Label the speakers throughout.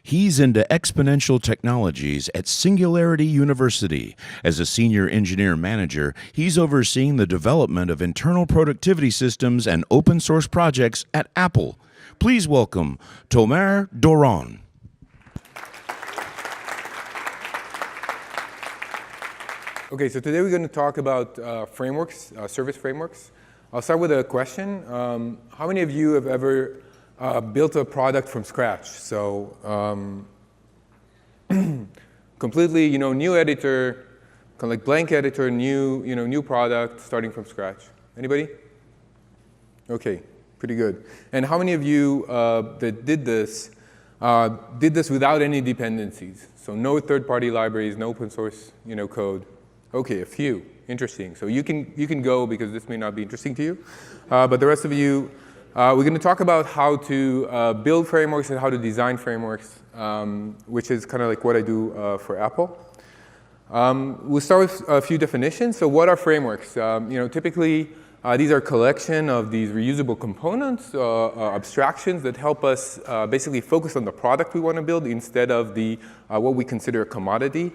Speaker 1: He's into exponential technologies at Singularity University. As a senior engineer manager, he's overseeing the development of internal productivity systems and open source projects at Apple. Please welcome Tomer Doron.
Speaker 2: Okay, so today we're going to talk about frameworks, service frameworks. I'll start with a question. How many of you have ever built a product from scratch? So completely, new editor, kind of like blank editor, new product, starting from scratch. Anybody? Okay, pretty good. And how many of you that did this without any dependencies? So no third-party libraries, no open source, code. Okay, a few. Interesting. So you can go because this may not be interesting to you. But the rest of you, we're going to talk about how to build frameworks and how to design frameworks, which is kind of like what I do for Apple. We'll start with a few definitions. So what are frameworks? Typically, these are a collection of these reusable components, abstractions that help us basically focus on the product we want to build instead of what we consider a commodity.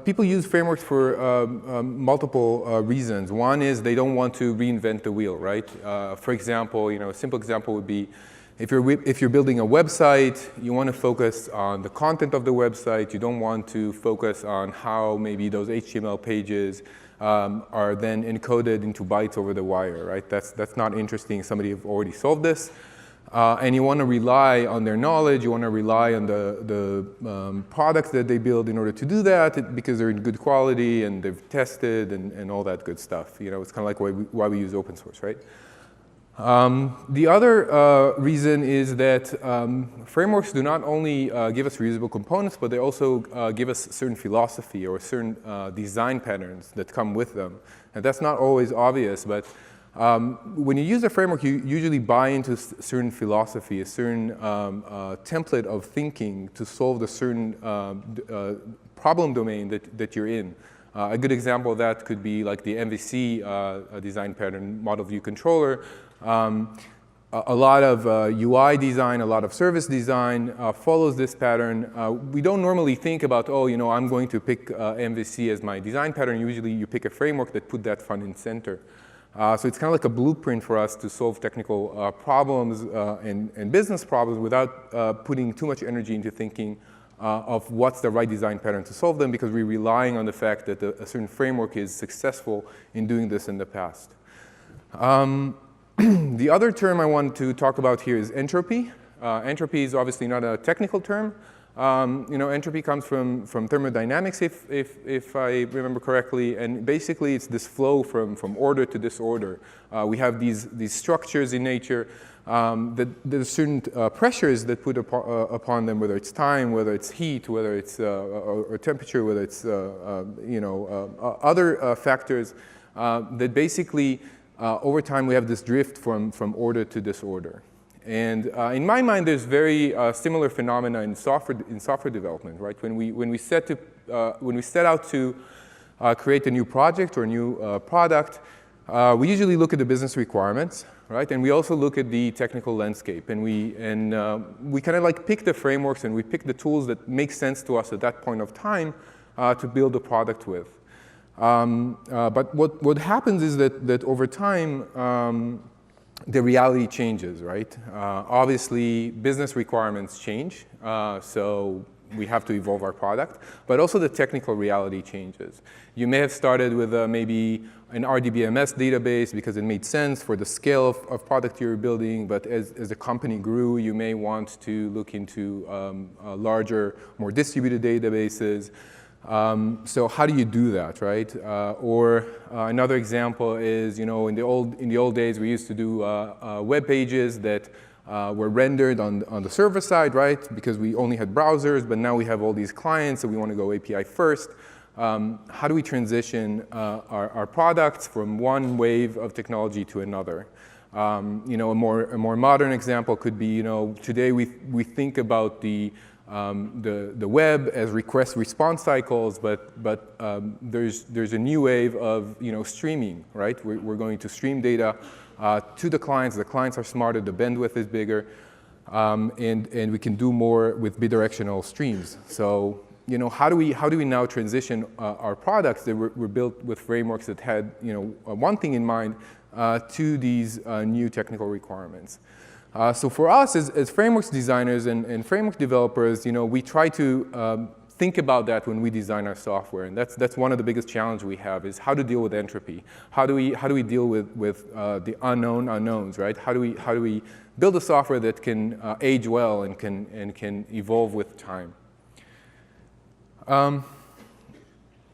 Speaker 2: People use frameworks for multiple reasons. One is they don't want to reinvent the wheel, right? For example, a simple example would be if you're building a website, you want to focus on the content of the website. You don't want to focus on how maybe those HTML pages are then encoded into bytes over the wire, right? That's not interesting. Somebody have already solved this. And you want to rely on their knowledge. You want to rely on the products that they build in order to do that because they're in good quality and they've tested and all that good stuff. It's kind of like why we use open source, right? The other reason is that frameworks do not only give us reusable components, but they also give us certain philosophy or certain design patterns that come with them. And that's not always obvious, but when you use a framework, you usually buy into a certain philosophy, a certain template of thinking to solve the certain problem domain that you're in. A good example of that could be like the MVC design pattern, model view controller. A lot of UI design, a lot of service design follows this pattern. We don't normally think about, I'm going to pick MVC as my design pattern. Usually you pick a framework that put that front and center. So it's kind of like a blueprint for us to solve technical problems and business problems without putting too much energy into thinking of what's the right design pattern to solve them because we're relying on the fact that a certain framework is successful in doing this in the past. The other term I want to talk about here is entropy. Entropy is obviously not a technical term. Entropy comes from thermodynamics, if I remember correctly, and basically it's this flow from order to disorder. We have these structures in nature that there's certain pressures that put upon them, whether it's time, whether it's heat, whether it's or temperature, whether it's other factors that basically over time we have this drift from order to disorder. And in my mind, there's very similar phenomena in software development, right? When we set out to create a new project or a new product, we usually look at the business requirements, right? And we also look at the technical landscape, and we kind of like pick the frameworks and we pick the tools that make sense to us at that point of time to build a product with. But what happens is that over time, the reality changes, right? Obviously, business requirements change, so we have to evolve our product, but also the technical reality changes. You may have started with maybe an RDBMS database because it made sense for the scale of product you're building, but as the company grew, you may want to look into larger, more distributed databases. So how do you do that, right? Or another example is, in the old days, we used to do web pages that were rendered on the server side, right? Because we only had browsers, but now we have all these clients, so we want to go API first. How do we transition our products from one wave of technology to another? A more modern example could be, today we think about the web as request-response cycles, but there's a new wave of streaming, right? We're going to stream data to the clients. The clients are smarter, the bandwidth is bigger, and we can do more with bidirectional streams. So, you know, how do we now transition our products that were built with frameworks that had, you know, one thing in mind to these new technical requirements? So for us as frameworks designers and framework developers, you know, we try to think about that when we design our software, and that's one of the biggest challenges we have is how to deal with entropy. How do we deal with the unknown unknowns, right? How do we build a software that can age well and can evolve with time?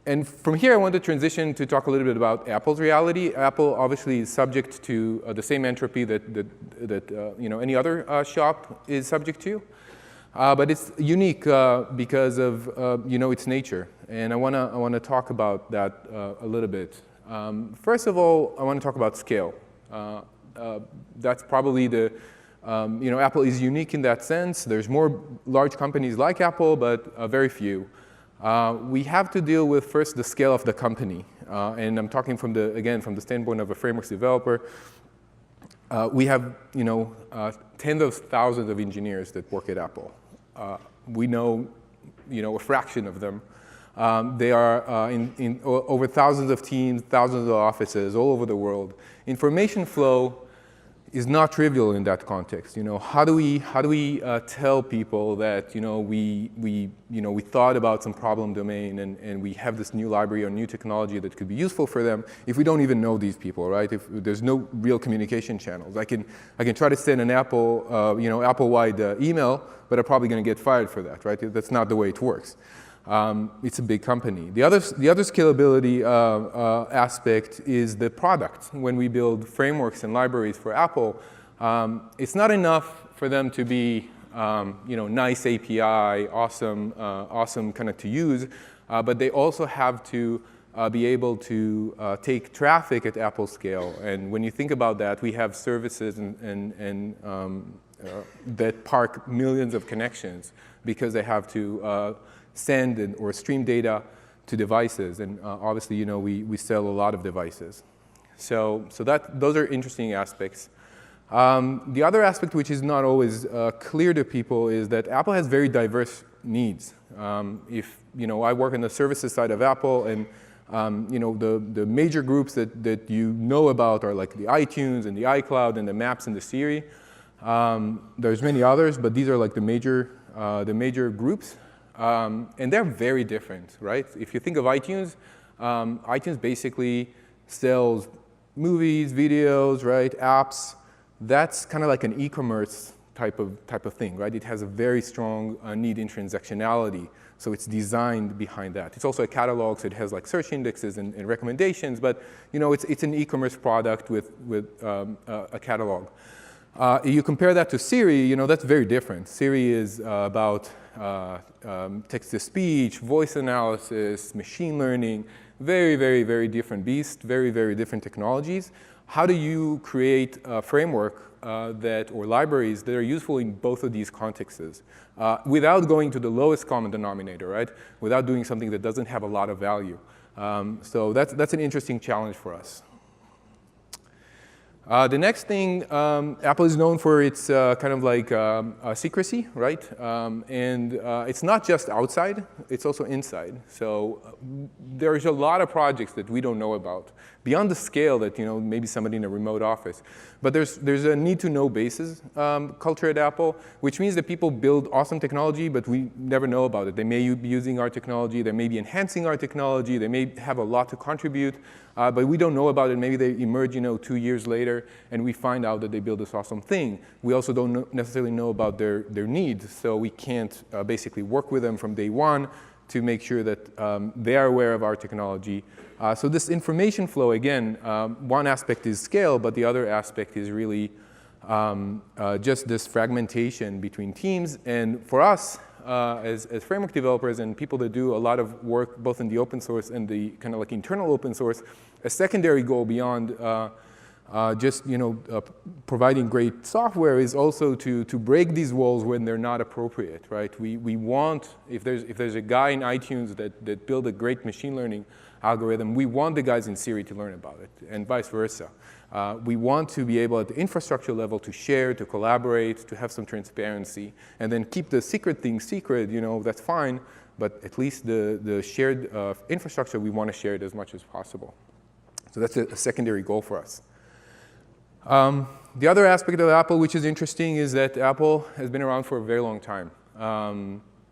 Speaker 2: And from here, I want to transition to talk a little bit about Apple's reality. Apple obviously is subject to the same entropy that you know, any other shop is subject to. But it's unique because of you know, its nature, and I want to talk about that a little bit. First of all, I want to talk about scale. That's probably the you know, Apple is unique in that sense. There's more large companies like Apple, but very few. We have to deal with first the scale of the company, and I'm talking from the standpoint of a frameworks developer. We have, you know, tens of thousands of engineers that work at Apple. We know, you know, a fraction of them. They are in over thousands of teams, thousands of offices all over the world. Information flow is not trivial in that context. You know, how do we tell people that, you know, we thought about some problem domain and we have this new library or new technology that could be useful for them if we don't even know these people, right? If there's no real communication channels, I can try to send an Apple you know, Apple-wide email, but I'm probably going to get fired for that, right? That's not the way it works. It's a big company. The other scalability aspect is the product. When we build frameworks and libraries for Apple, it's not enough for them to be you know, nice API, awesome kind of to use, but they also have to be able to take traffic at Apple scale. And when you think about that, we have services that park millions of connections because they have to send or stream data to devices, and obviously, you know, we sell a lot of devices. So those are interesting aspects. The other aspect, which is not always clear to people, is that Apple has very diverse needs. If, you know, I work on the services side of Apple, and you know, the major groups that you know about are like the iTunes and the iCloud and the Maps and the Siri. There's many others, but these are like the major groups. And they're very different, right? If you think of iTunes, iTunes basically sells movies, videos, right, apps. That's kind of like an e-commerce type of thing, right? It has a very strong need in transactionality, so it's designed behind that. It's also a catalog, so it has like search indexes and recommendations, but you know, it's an e-commerce product with a catalog. You compare that to Siri, you know, that's very different. Siri is about text-to-speech, voice analysis, machine learning, very, very, very different beast, very, very different technologies. How do you create a framework or libraries that are useful in both of these contexts without going to the lowest common denominator, right? Without doing something that doesn't have a lot of value. So that's an interesting challenge for us. The next thing, Apple is known for its kind of like secrecy, right? And it's not just outside, it's also inside. So there's a lot of projects that we don't know about, beyond the scale that, you know, maybe somebody in a remote office. But there's a need-to-know basis culture at Apple, which means that people build awesome technology, but we never know about it. They may be using our technology, they may be enhancing our technology, they may have a lot to contribute, but we don't know about it. Maybe they emerge, you know, 2 years later, and we find out that they build this awesome thing. We also don't necessarily know about their needs, so we can't basically work with them from day one to make sure that they are aware of our technology. So this information flow, again, one aspect is scale, but the other aspect is really just this fragmentation between teams. And for us, as framework developers and people that do a lot of work both in the open source and the kind of like internal open source, a secondary goal beyond just providing great software is also to break these walls when they're not appropriate, right? We want, if there's a guy in iTunes that built a great machine learning algorithm, we want the guys in Siri to learn about it, and vice versa. We want to be able at the infrastructure level to share, to collaborate, to have some transparency, and then keep the secret things secret, that's fine, but at least the shared infrastructure, we want to share it as much as possible. So that's a secondary goal for us. The other aspect of Apple, which is interesting, is that Apple has been around for a very long time.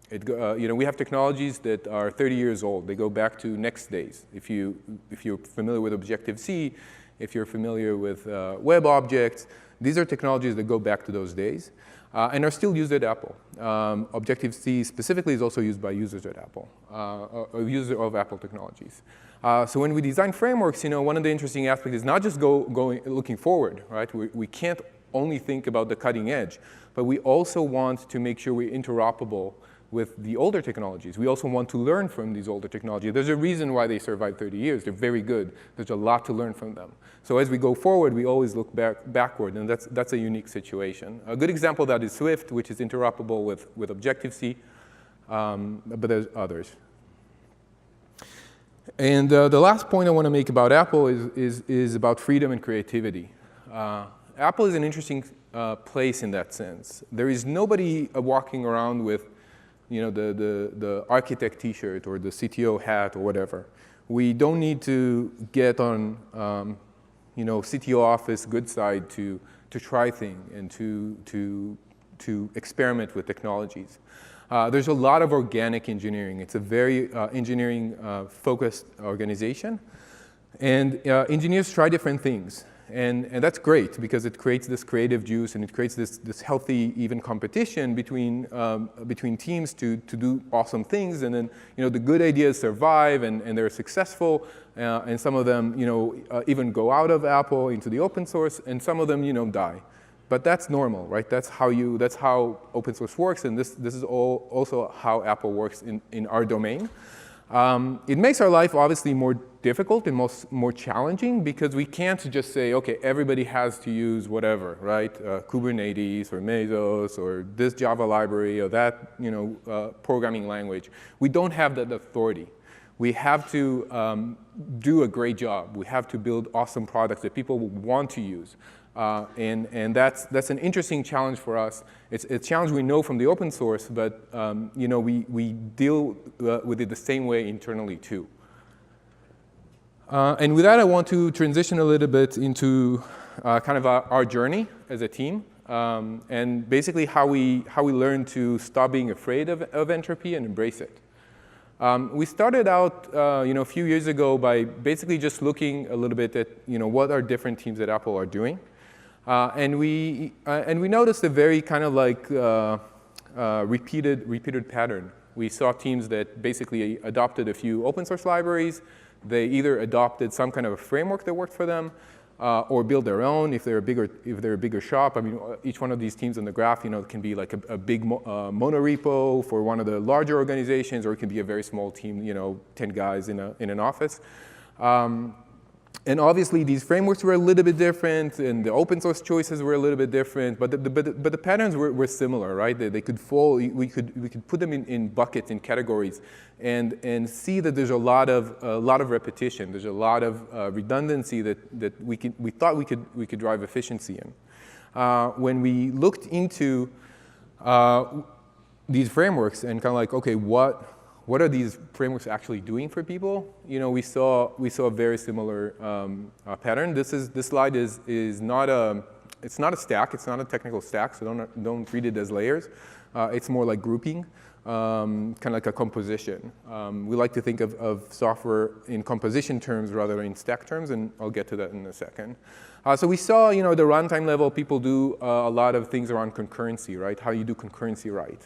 Speaker 2: We have technologies that are 30 years old. They go back to Next days. If you're familiar with Objective-C, if you're familiar with web objects, these are technologies that go back to those days and are still used at Apple. Objective-C specifically is also used by users at Apple, or users of Apple technologies. So when we design frameworks, one of the interesting aspects is not just looking forward, right? We can't only think about the cutting edge, but we also want to make sure we're interoperable with the older technologies. We also want to learn from these older technologies. There's a reason why they survived 30 years. They're very good. There's a lot to learn from them. So as we go forward, we always look backward, and that's a unique situation. A good example of that is Swift, which is interoperable with Objective-C, but there's others. And the last point I want to make about Apple is about freedom and creativity. Apple is an interesting place in that sense. There is nobody walking around with the architect T-shirt or the CTO hat or whatever. We don't need to get on CTO office good side to try things and to experiment with technologies. There's a lot of organic engineering. It's a very engineering-focused organization. And engineers try different things. And that's great because it creates this creative juice and it creates this healthy, even competition between teams to do awesome things. And then the good ideas survive and they're successful. And some of them even go out of Apple into the open source, and some of them die. But that's normal, right? That's how open source works, and this is also how Apple works in our domain. It makes our life obviously more difficult and more challenging because we can't just say, okay, everybody has to use whatever, right? Kubernetes or Mesos or this Java library or that programming language. We don't have that authority. We have to do a great job. We have to build awesome products that people will want to use. And that's an interesting challenge for us. It's a challenge we know from the open source, but we deal with it the same way internally too. And with that, I want to transition a little bit into kind of our journey as a team, and basically how we learn to stop being afraid of entropy and embrace it. We started out a few years ago by basically just looking a little bit at what our different teams at Apple are doing. And we noticed a very kind of like repeated pattern. We saw teams that basically adopted a few open source libraries. They either adopted some kind of a framework that worked for them, or build their own if they're a bigger shop. I mean, each one of these teams on the graph, can be like a big monorepo for one of the larger organizations, or it can be a very small team, 10 guys in an office. And obviously, these frameworks were a little bit different, and the open source choices were a little bit different, but the patterns were similar, right? They could fall. We could put them in buckets, in categories, and see that there's a lot of repetition. There's a lot of redundancy that we thought we could drive efficiency in. When we looked into these frameworks and kind of like, okay, what are these frameworks actually doing for people? We saw a very similar pattern. This slide is not a stack. It's not a technical stack, so don't read it as layers. It's more like grouping, kind of like a composition. We like to think of software in composition terms rather than in stack terms, and I'll get to that in a second. So we saw, the runtime level, people do a lot of things around concurrency, right? How you do concurrency right.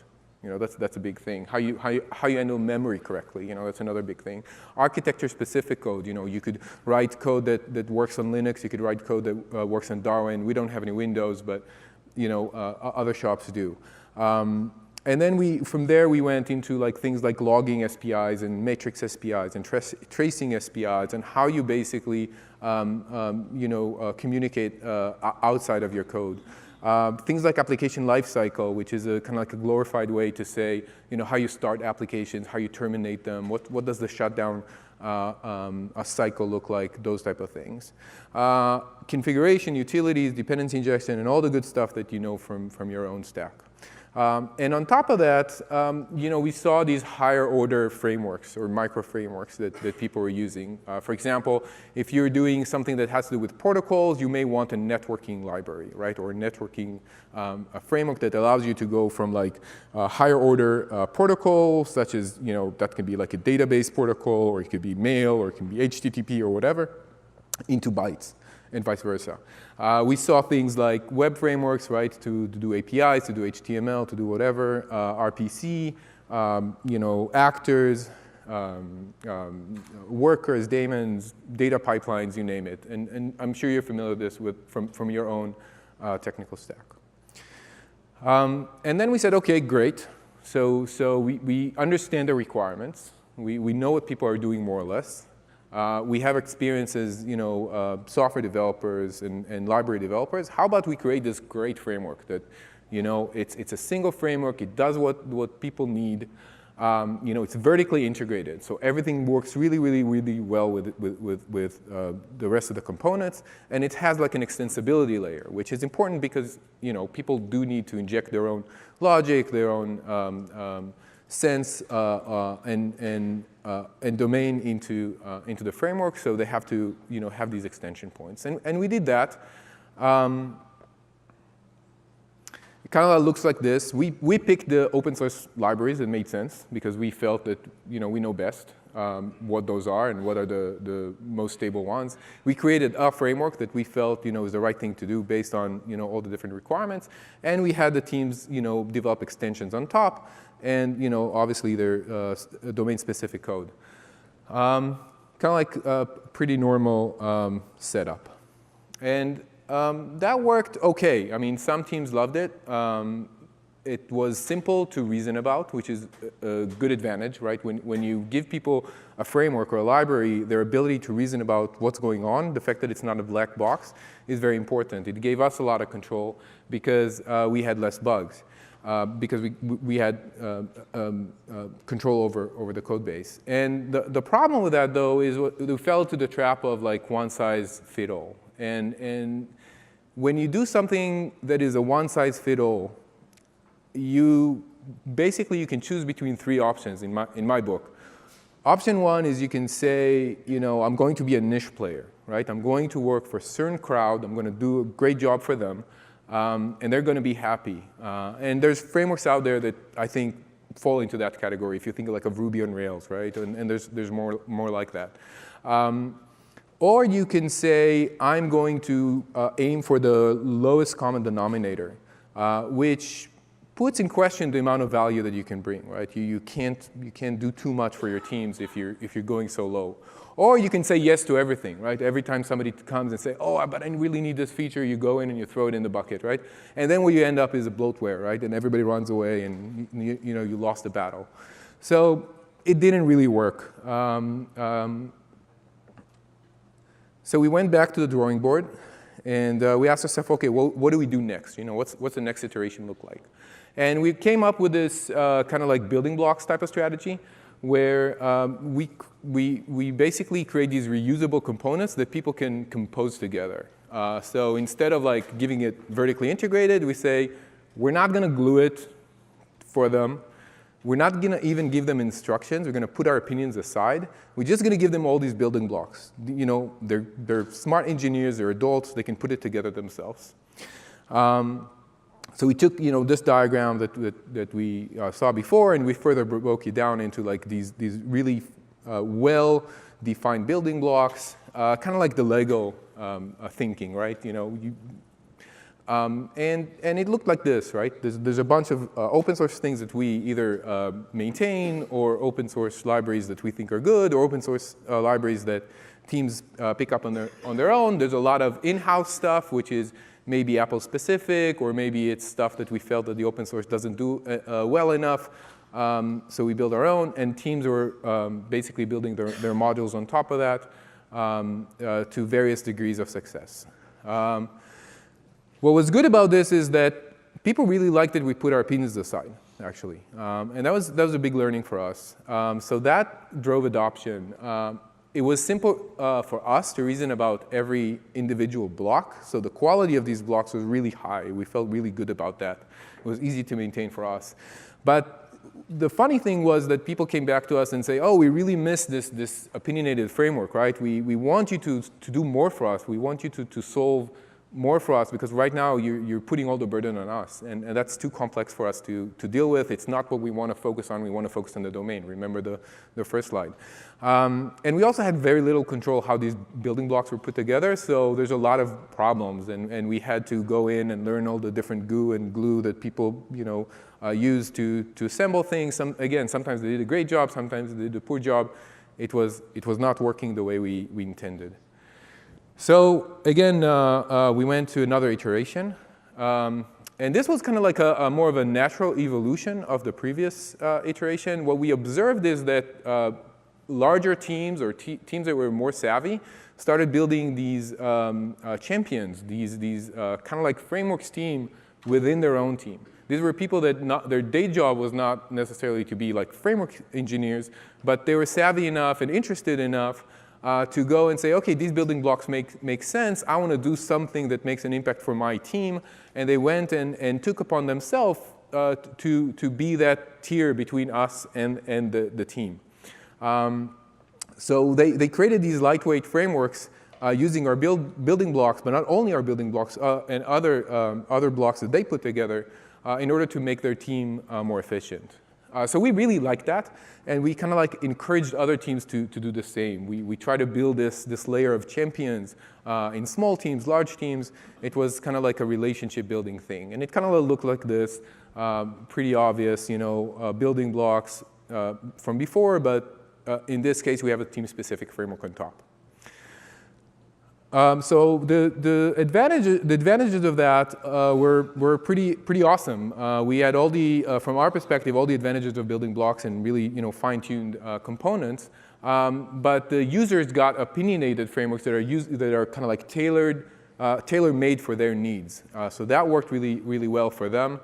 Speaker 2: That's a big thing. How you handle memory correctly, that's another big thing. Architecture-specific code, you could write code that works on Linux. You could write code that works on Doron. We don't have any Windows, but other shops do. And then from there, we went into like things like logging SPIs and matrix SPIs and tracing SPIs and how you basically communicate outside of your code. Things like application lifecycle, which is a kind of like a glorified way to say, how you start applications, how you terminate them, what does the shutdown cycle look like, those type of things. Configuration, utilities, dependency injection, and all the good stuff that you know from your own stack. And on top of that, we saw these higher order frameworks or micro frameworks that people were using. For example, if you're doing something that has to do with protocols, you may want a networking library, right? Or a networking a framework that allows you to go from like higher order protocols, such as, that can be like a database protocol, or it could be mail, or it can be HTTP or whatever, into bytes, and vice versa. We saw things like web frameworks, right, to do APIs, to do HTML, to do whatever, RPC, actors, workers, daemons, data pipelines, you name it. And I'm sure you're familiar with this from your own technical stack. And then we said, OK, great. So we understand the requirements. We know what people are doing more or less. We have experience as software developers and library developers. How about we create this great framework that it's a single framework. It does what people need. It's vertically integrated, so everything works really, really, really well with the rest of the components, and it has like an extensibility layer, which is important because people do need to inject their own logic, their own sense and domain into the framework, so they have to have these extension points, and we did that. It kind of looks like this. We picked the open source libraries that made sense because we felt that we know best what those are and what are the most stable ones. We created a framework that we felt is the right thing to do based on all the different requirements, and we had the teams develop extensions on top, and obviously their domain-specific code. Kind of like a pretty normal setup, and that worked OK. I mean, some teams loved it. It was simple to reason about, which is a good advantage, right? When you give people a framework or a library, their ability to reason about what's going on, the fact that it's not a black box, is very important. It gave us a lot of control because we had less bugs, because we had control over the code base. And the problem with that, though, is we fell into the trap of like one size fit all. And when you do something that is a one-size-fits-all, you can choose between three options in my book. Option one is you can say, I'm going to be a niche player, right? I'm going to work for a certain crowd. I'm going to do a great job for them, and they're going to be happy. And there's frameworks out there that I think fall into that category. If you think like of Ruby on Rails, right? And there's more like that. Or you can say, I'm going to aim for the lowest common denominator, which puts in question the amount of value that you can bring, right? You can't do too much for your teams if you're going so low. Or you can say yes to everything, right? Every time somebody comes and say, oh, but I really need this feature, you go in and you throw it in the bucket, right? And then what you end up is a bloatware, right? And everybody runs away, and you lost the battle. So it didn't really work. So we went back to the drawing board, and we asked ourselves, OK, well, what do we do next? What's the next iteration look like? And we came up with this kind of like building blocks type of strategy, where we basically create these reusable components that people can compose together. So instead of like giving it vertically integrated, we say, we're not going to glue it for them. We're not going to even give them instructions. We're going to put our opinions aside. We're just going to give them all these building blocks. They're smart engineers. They're adults. They can put it together themselves. So we took this diagram that we saw before, and we further broke it down into like these really well-defined building blocks, kind of like the Lego thinking, right? And it looked like this, right? There's a bunch of open source things that we either maintain, or open source libraries that we think are good, or open source libraries that teams pick up on their own. There's a lot of in-house stuff, which is maybe Apple specific, or maybe it's stuff that we felt that the open source doesn't do well enough. So we build our own, and teams were basically building their modules on top of that to various degrees of success. What was good about this is that people really liked that we put our opinions aside, actually. And that was a big learning for us. So that drove adoption. It was simple for us to reason about every individual block. So the quality of these blocks was really high. We felt really good about that. It was easy to maintain for us. But the funny thing was that people came back to us and say, oh, we really miss this opinionated framework, right? We want you to do more for us. We want you to solve more for us, because right now you're putting all the burden on us, and that's too complex for us to deal with. It's not what we want to focus on. We want to focus on the domain. Remember the first slide. And we also had very little control how these building blocks were put together, so there's a lot of problems, and we had to go in and learn all the different goo and glue that people use to assemble things. Again, sometimes they did a great job, sometimes they did a poor job. It was not working the way we intended. So again, we went to another iteration. And this was kind of like a more of a natural evolution of the previous iteration. What we observed is that larger teams, or teams that were more savvy, started building these champions, these kind of like frameworks team within their own team. These were people that their day job was not necessarily to be like framework engineers, but they were savvy enough and interested enough to go and say, OK, these building blocks make sense. I want to do something that makes an impact for my team. And they went and took upon themselves to be that tier between us and the team. So they created these lightweight frameworks using our building blocks, but not only our building blocks, and other blocks that they put together in order to make their team more efficient. So we really liked that, and we kind of like encouraged other teams to do the same. We try to build this layer of champions in small teams, large teams. It was kind of like a relationship building thing, and it kind of looked like this, pretty obvious, building blocks from before, but in this case we have a team-specific framework on top. So the advantages of that were pretty awesome. We had all from our perspective, all the advantages of building blocks and really fine-tuned components. But the users got opinionated frameworks that are kind of like tailor-made for their needs. So that worked really well for them.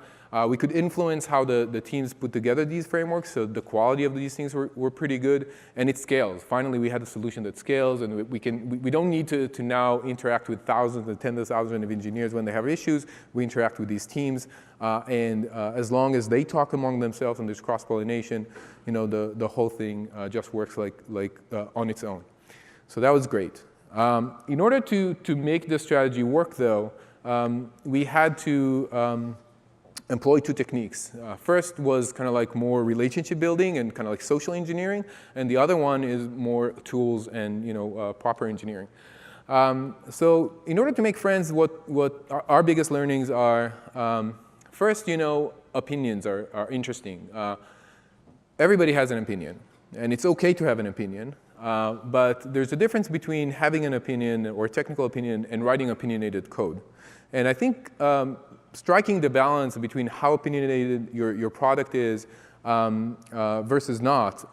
Speaker 2: We could influence how the teams put together these frameworks, so the quality of these things were pretty good, and it scales. Finally, we had a solution that scales, and we don't need to now interact with thousands and tens of thousands of engineers when they have issues. We interact with these teams, and as long as they talk among themselves and there's cross-pollination, the whole thing just works like on its own. So that was great. In order to make this strategy work, though, we had to employ two techniques. First was kind of like more relationship building and kind of like social engineering, and the other one is more tools and proper engineering. So in order to make friends, what our biggest learnings are, first, opinions are interesting. Everybody has an opinion, and it's okay to have an opinion. But there's a difference between having an opinion or a technical opinion and writing opinionated code. And I think striking the balance between how opinionated your product is versus not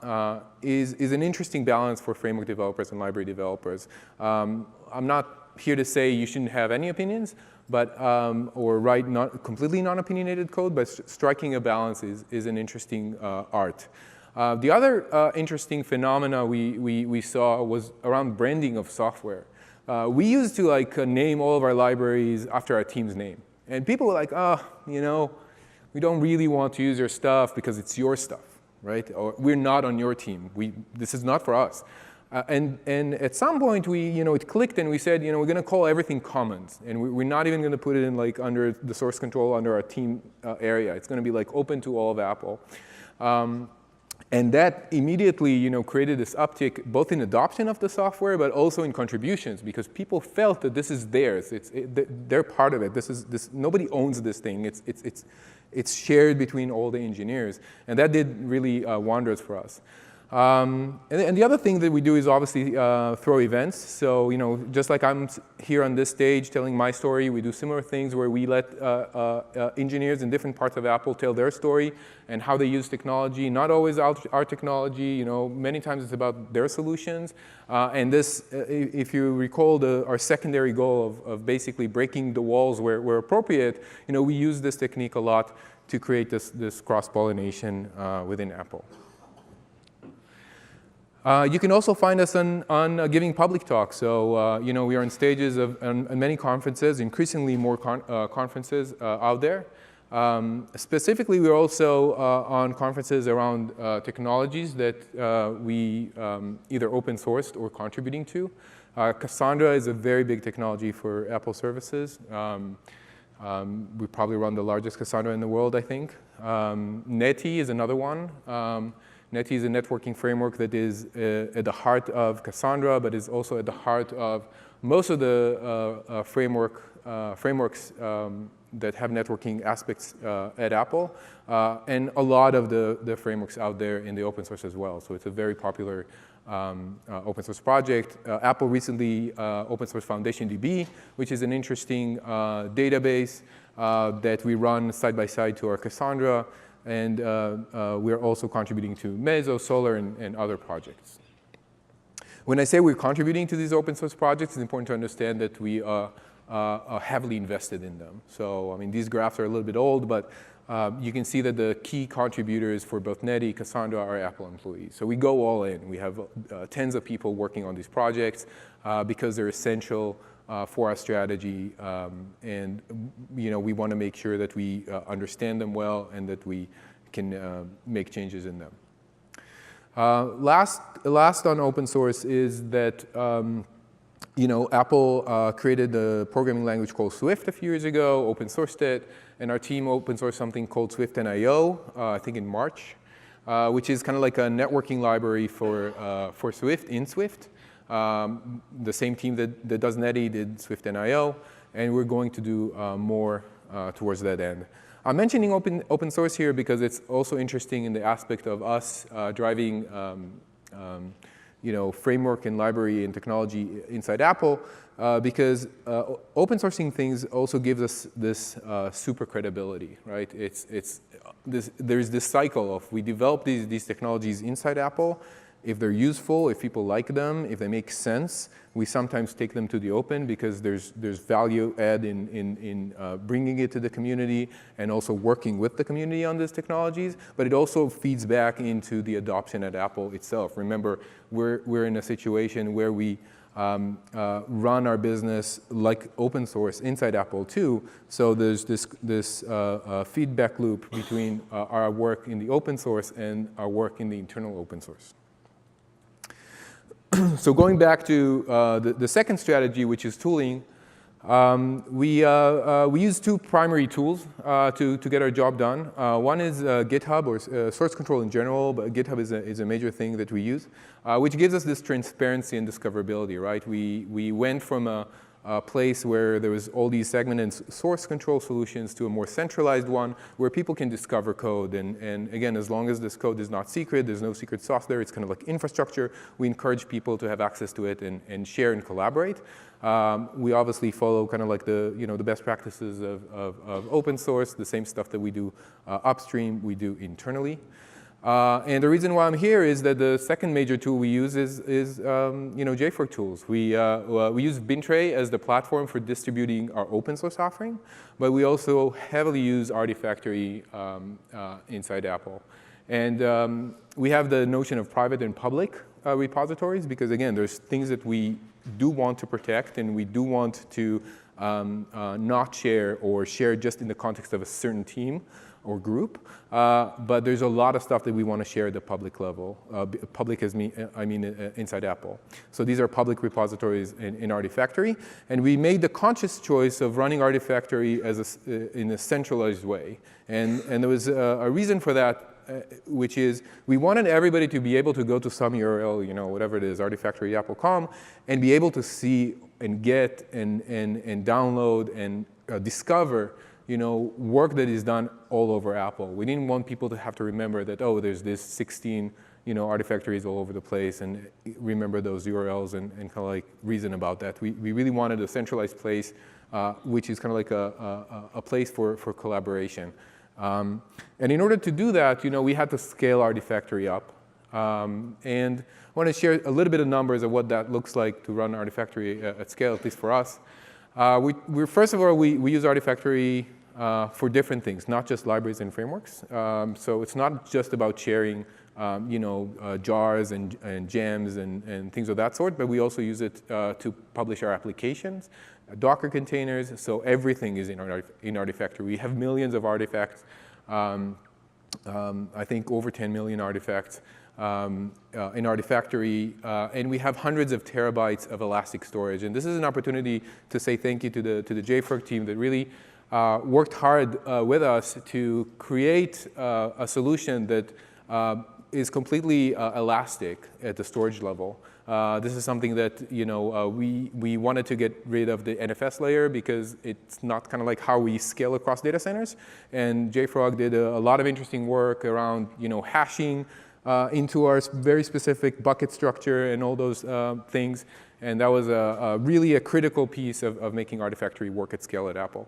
Speaker 2: is an interesting balance for framework developers and library developers. I'm not here to say you shouldn't have any opinions, but or write completely non-opinionated code, but striking a balance is an interesting art. The other interesting phenomena we saw was around branding of software. We used to name all of our libraries after our team's name. And people were like, we don't really want to use your stuff because it's your stuff, right? Or we're not on your team. This is not for us. And at some point, it clicked, and we said, we're going to call everything commons. And we're not even going to put it in under the source control under our team area. It's going to be open to all of Apple. And that immediately, created this uptick both in adoption of the software, but also in contributions, because people felt that this is theirs. They're part of it. Nobody owns this thing. It's shared between all the engineers, and that did really wonders for us. And the other thing that we do is obviously throw events. So, just like I'm here on this stage telling my story, we do similar things where we let engineers in different parts of Apple tell their story and how they use technology. Not always our technology, many times it's about their solutions. And this, if you recall our secondary goal of basically breaking the walls where appropriate, we use this technique a lot to create this cross-pollination within Apple. You can also find us on giving public talks. So, we are in stages on many conferences, increasingly more conferences out there. Specifically, we're also on conferences around technologies that we either open sourced or contributing to. Cassandra is a very big technology for Apple services. We probably run the largest Cassandra in the world, I think. Netty is another one. Netty is a networking framework that is at the heart of Cassandra, but is also at the heart of most of the frameworks that have networking aspects at Apple, and a lot of the frameworks out there in the open source as well. So it's a very popular open source project. Apple recently open source FoundationDB, which is an interesting database that we run side by side to our Cassandra. And we're also contributing to Meso, Solar, and other projects. When I say we're contributing to these open source projects, it's important to understand that we are heavily invested in them. So, these graphs are a little bit old, but you can see that the key contributors for both Netty, Cassandra are Apple employees. So we go all in. We have tens of people working on these projects because they're essential for our strategy, and we want to make sure that we understand them well and that we can make changes in them. Last on open source is that Apple created a programming language called Swift a few years ago, open sourced it, and our team open sourced something called Swift.io, I think in March, which is kind of like a networking library for Swift in Swift. The same team that does Netty did Swift.io, and we're going to do more towards that end. I'm mentioning open source here because it's also interesting in the aspect of us driving framework and library and technology inside Apple, because open sourcing things also gives us this super credibility, right? There's this cycle of we develop these technologies inside Apple. If they're useful, if people like them, if they make sense, we sometimes take them to the open because there's value add in bringing it to the community and also working with the community on these technologies. But it also feeds back into the adoption at Apple itself. Remember, we're in a situation where we run our business like open source inside Apple too. So there's this feedback loop between our work in the open source and our work in the internal open source. So going back to the second strategy, which is tooling, we use two primary tools to get our job done. One is GitHub, or source control in general, but GitHub is a major thing that we use, which gives us this transparency and discoverability, right? We went from a place where there was all these segment and source control solutions to a more centralized one where people can discover code. And again, as long as this code is not secret, there's no secret sauce there, it's kind of like infrastructure, we encourage people to have access to it and share and collaborate. We obviously follow kind of like the best practices of open source, the same stuff that we do upstream, we do internally. And the reason why I'm here is that the second major tool we use is JFrog tools. We use Bintray as the platform for distributing our open source offering, but we also heavily use Artifactory inside Apple. And we have the notion of private and public repositories because, again, there's things that we do want to protect and we do want to not share or share just in the context of a certain team or group, but there's a lot of stuff that we want to share at the public level. Public inside Apple. So these are public repositories in Artifactory, and we made the conscious choice of running Artifactory in a centralized way. And there was a reason for that, which is we wanted everybody to be able to go to some URL, whatever it is, artifactory.apple.com, and be able to see and get and download and discover work that is done all over Apple. We didn't want people to have to remember that, oh, there's this 16 Artifactories all over the place and remember those URLs and kind of like reason about that. We really wanted a centralized place, which is kind of like a place for collaboration. And in order to do that, we had to scale Artifactory up. And I want to share a little bit of numbers of what that looks like to run Artifactory at scale, at least for us. First of all, we use Artifactory for different things, not just libraries and frameworks. So it's not just about sharing jars and gems and things of that sort, but we also use it to publish our applications, Docker containers, so everything is in Artifactory. We have millions of artifacts, I think over 10 million artifacts in Artifactory, and we have hundreds of terabytes of elastic storage. And this is an opportunity to say thank you to the JFrog team that really worked hard with us to create a solution that is completely elastic at the storage level. This is something that we wanted to get rid of the NFS layer because it's not kind of like how we scale across data centers. And JFrog did a lot of interesting work around hashing into our very specific bucket structure and all those things. And that was really a critical piece of making Artifactory work at scale at Apple.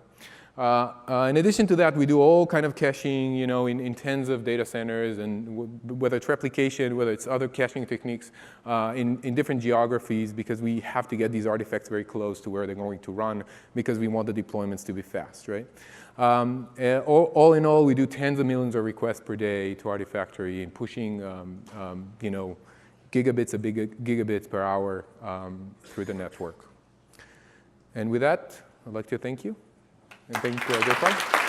Speaker 2: In addition to that, we do all kind of caching, in tens of data centers, and whether it's replication, whether it's other caching techniques in different geographies, because we have to get these artifacts very close to where they're going to run, because we want the deployments to be fast, right? All in all, we do tens of millions of requests per day to Artifactory and pushing, gigabits per hour through the network. And with that, I'd like to thank you. And thank you, JFrog.